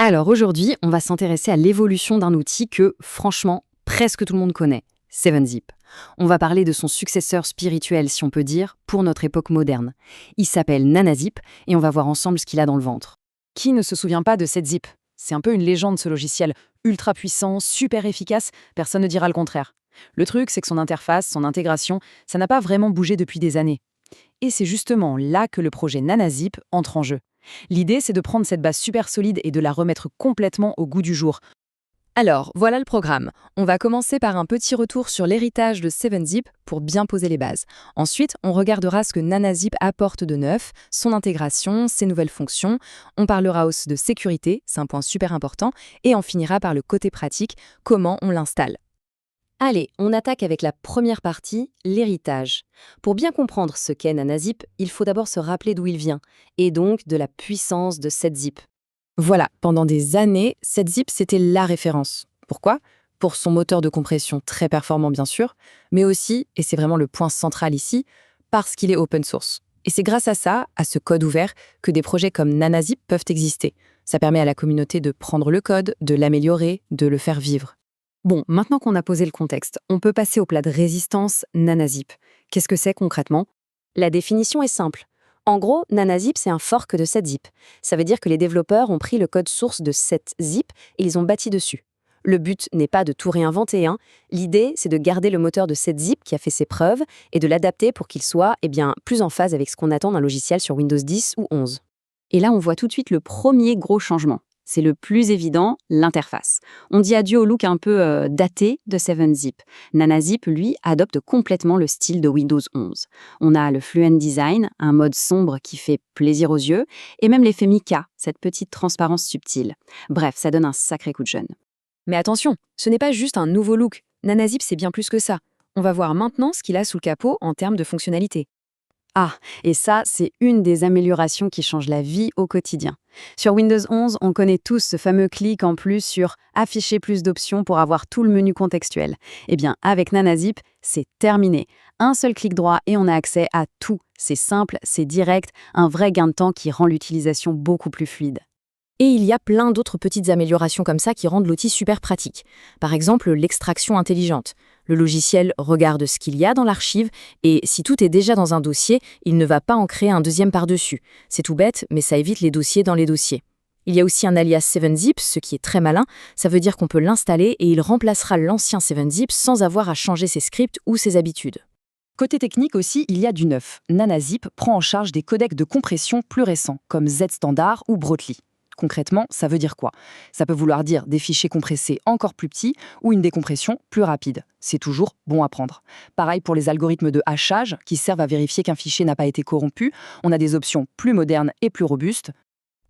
Alors aujourd'hui, on va s'intéresser à l'évolution d'un outil que, franchement, presque tout le monde connaît, 7-Zip. On va parler de son successeur spirituel, si on peut dire, pour notre époque moderne. Il s'appelle NanaZip et on va voir ensemble ce qu'il a dans le ventre. Qui ne se souvient pas de 7-Zip? C'est un peu une légende ce logiciel, ultra puissant, super efficace, personne ne dira le contraire. Le truc, c'est que son interface, son intégration, ça n'a pas vraiment bougé depuis des années. Et c'est justement là que le projet NanaZip entre en jeu. L'idée, c'est de prendre cette base super solide et de la remettre complètement au goût du jour. Alors, voilà le programme. On va commencer par un petit retour sur l'héritage de 7-Zip pour bien poser les bases. Ensuite, on regardera ce que NanaZip apporte de neuf, son intégration, ses nouvelles fonctions. On parlera aussi de sécurité, c'est un point super important. Et on finira par le côté pratique, comment on l'installe. Allez, on attaque avec la première partie, l'héritage. Pour bien comprendre ce qu'est NanaZip, il faut d'abord se rappeler d'où il vient, et donc de la puissance de 7-Zip. Voilà, pendant des années, 7-Zip, c'était la référence. Pourquoi? Pour son moteur de compression très performant, bien sûr, mais aussi, et c'est vraiment le point central ici, parce qu'il est open source. Et c'est grâce à ça, à ce code ouvert, que des projets comme NanaZip peuvent exister. Ça permet à la communauté de prendre le code, de l'améliorer, de le faire vivre. Bon, maintenant qu'on a posé le contexte, on peut passer au plat de résistance NanaZip. Qu'est-ce que c'est concrètement? La définition est simple. En gros, NanaZip, c'est un fork de 7-Zip. Ça veut dire que les développeurs ont pris le code source de 7-Zip et ils ont bâti dessus. Le but n'est pas de tout réinventer, hein. L'idée, c'est de garder le moteur de 7-Zip qui a fait ses preuves et de l'adapter pour qu'il soit plus en phase avec ce qu'on attend d'un logiciel sur Windows 10 ou 11. Et là, on voit tout de suite le premier gros changement. C'est le plus évident, l'interface. On dit adieu au look un peu daté de 7-Zip. NanaZip, lui, adopte complètement le style de Windows 11. On a le Fluent Design, un mode sombre qui fait plaisir aux yeux, et même l'effet Mica, cette petite transparence subtile. Bref, ça donne un sacré coup de jeune. Mais attention, ce n'est pas juste un nouveau look. NanaZip, c'est bien plus que ça. On va voir maintenant ce qu'il a sous le capot en termes de fonctionnalité. Ah, et ça, c'est une des améliorations qui change la vie au quotidien. Sur Windows 11, on connaît tous ce fameux clic en plus sur « Afficher plus d'options » pour avoir tout le menu contextuel. Eh bien, avec NanaZip, c'est terminé. Un seul clic droit et on a accès à tout. C'est simple, c'est direct, un vrai gain de temps qui rend l'utilisation beaucoup plus fluide. Et il y a plein d'autres petites améliorations comme ça qui rendent l'outil super pratique. Par exemple, l'extraction intelligente. Le logiciel regarde ce qu'il y a dans l'archive et si tout est déjà dans un dossier, il ne va pas en créer un deuxième par-dessus. C'est tout bête, mais ça évite les dossiers dans les dossiers. Il y a aussi un alias 7-Zip, ce qui est très malin. Ça veut dire qu'on peut l'installer et il remplacera l'ancien 7-Zip sans avoir à changer ses scripts ou ses habitudes. Côté technique aussi, il y a du neuf. NanaZip prend en charge des codecs de compression plus récents, comme Z-Standard ou Brotli. Concrètement, ça veut dire quoi? Ça peut vouloir dire des fichiers compressés encore plus petits ou une décompression plus rapide. C'est toujours bon à prendre. Pareil pour les algorithmes de hachage qui servent à vérifier qu'un fichier n'a pas été corrompu. On a des options plus modernes et plus robustes.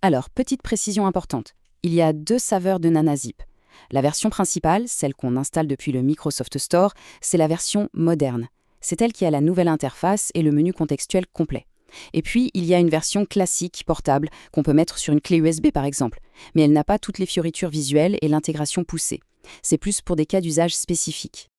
Alors, petite précision importante. Il y a deux saveurs de NanaZip. La version principale, celle qu'on installe depuis le Microsoft Store, c'est la version moderne. C'est elle qui a la nouvelle interface et le menu contextuel complet. Et puis, il y a une version classique, portable, qu'on peut mettre sur une clé USB par exemple. Mais elle n'a pas toutes les fioritures visuelles et l'intégration poussée. C'est plus pour des cas d'usage spécifiques.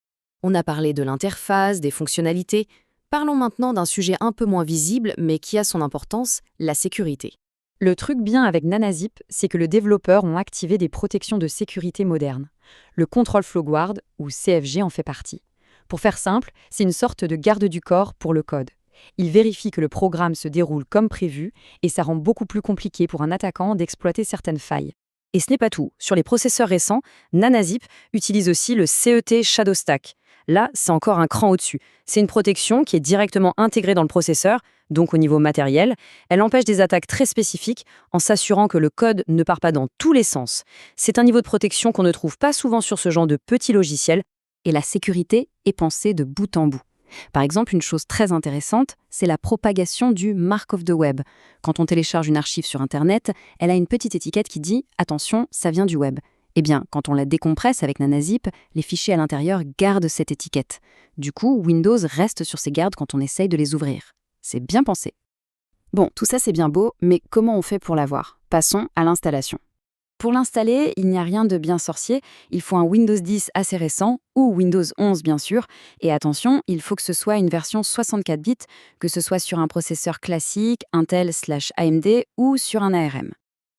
On a parlé de l'interface, des fonctionnalités. Parlons maintenant d'un sujet un peu moins visible, mais qui a son importance, la sécurité. Le truc bien avec NanaZip, c'est que les développeurs ont activé des protections de sécurité modernes. Le Control Flow Guard, ou CFG, en fait partie. Pour faire simple, c'est une sorte de garde du corps pour le code. Il vérifie que le programme se déroule comme prévu et ça rend beaucoup plus compliqué pour un attaquant d'exploiter certaines failles. Et ce n'est pas tout. Sur les processeurs récents, NanaZip utilise aussi le CET Shadow Stack. Là, c'est encore un cran au-dessus. C'est une protection qui est directement intégrée dans le processeur, donc au niveau matériel. Elle empêche des attaques très spécifiques en s'assurant que le code ne part pas dans tous les sens. C'est un niveau de protection qu'on ne trouve pas souvent sur ce genre de petits logiciels. Et la sécurité est pensée de bout en bout. Par exemple, une chose très intéressante, c'est la propagation du mark of the web. Quand on télécharge une archive sur Internet, elle a une petite étiquette qui dit « Attention, ça vient du web ». Eh bien, quand on la décompresse avec NanaZip, les fichiers à l'intérieur gardent cette étiquette. Du coup, Windows reste sur ses gardes quand on essaye de les ouvrir. C'est bien pensé. Bon, tout ça c'est bien beau, mais comment on fait pour l'avoir? Passons à l'installation. Pour l'installer, il n'y a rien de bien sorcier, il faut un Windows 10 assez récent, ou Windows 11 bien sûr, et attention, il faut que ce soit une version 64 bits, que ce soit sur un processeur classique, Intel/AMD ou sur un ARM.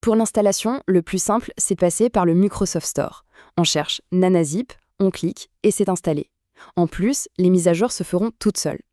Pour l'installation, le plus simple, c'est de passer par le Microsoft Store. On cherche NanaZip, on clique et c'est installé. En plus, les mises à jour se feront toutes seules.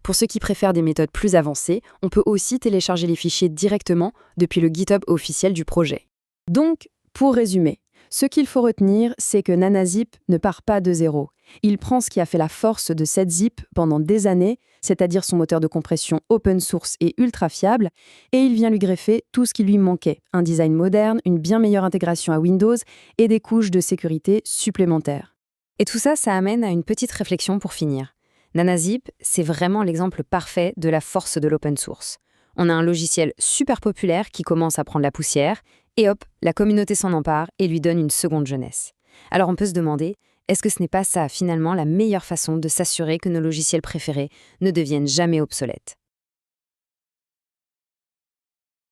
Pour ceux qui préfèrent des méthodes plus avancées, on peut aussi télécharger les fichiers directement depuis le GitHub officiel du projet. Donc, pour résumer, ce qu'il faut retenir, c'est que NanaZip ne part pas de zéro. Il prend ce qui a fait la force de 7zip pendant des années, c'est-à-dire son moteur de compression open source et ultra fiable, et il vient lui greffer tout ce qui lui manquait, un design moderne, une bien meilleure intégration à Windows et des couches de sécurité supplémentaires. Et tout ça, ça amène à une petite réflexion pour finir. NanaZip, c'est vraiment l'exemple parfait de la force de l'open source. On a un logiciel super populaire qui commence à prendre la poussière, et hop, la communauté s'en empare et lui donne une seconde jeunesse. Alors on peut se demander, est-ce que ce n'est pas ça finalement la meilleure façon de s'assurer que nos logiciels préférés ne deviennent jamais obsolètes ?